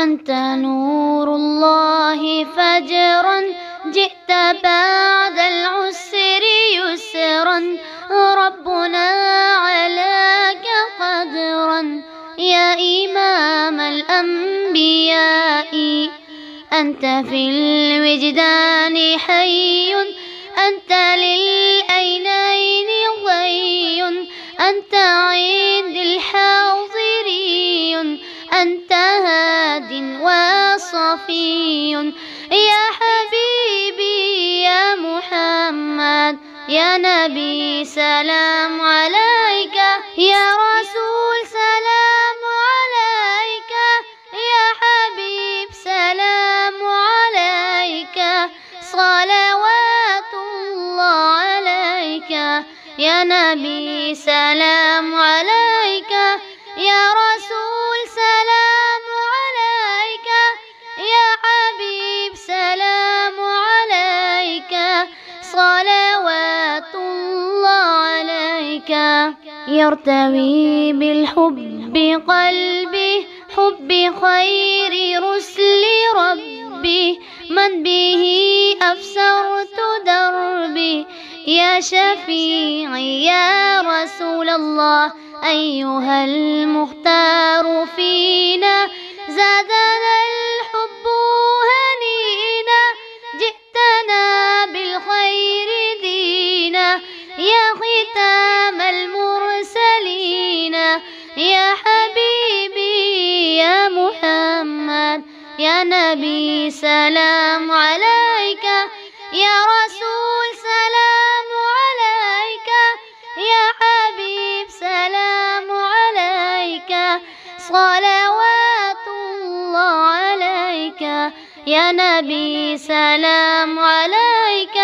أنت نور الله فجرا، جئت بعد العسر يسرا، ربنا علاك قدرا يا إمام الأنبياء. أنت في الوجدان حي، أنت للعينين ضي، أنت عند الحاضرين، أنت هاد وصفي يا حبيبي يا محمد يا نبي سلام عليك، يا رسول سلام عليك، يا حبيب سلام عليك، صلوات الله عليك، يا نبي سلام عليك، يا رسول سلام عليك، يا حبيب سلام عليك، صلوات الله عليك. يرتوي بالحب قلبي، حب خير رسل ربي، من به أبصرت دربي، يا شفيعي يا رسول الله. أيها المختار فينا زادنا الحب هنينا، جئتنا بالخير دينا، يا ختام المرسلين، يا حبيبي يا محمد يا نبي سلام عليك، يا رسول سلام عليك، يا حبيب سلام عليك، صلوات الله عليك، يا نبي سلام عليك،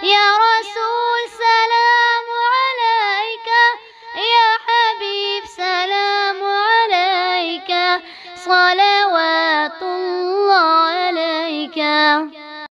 يا رسول سلام عليك، يا حبيب سلام عليك، صلوات الله عليك.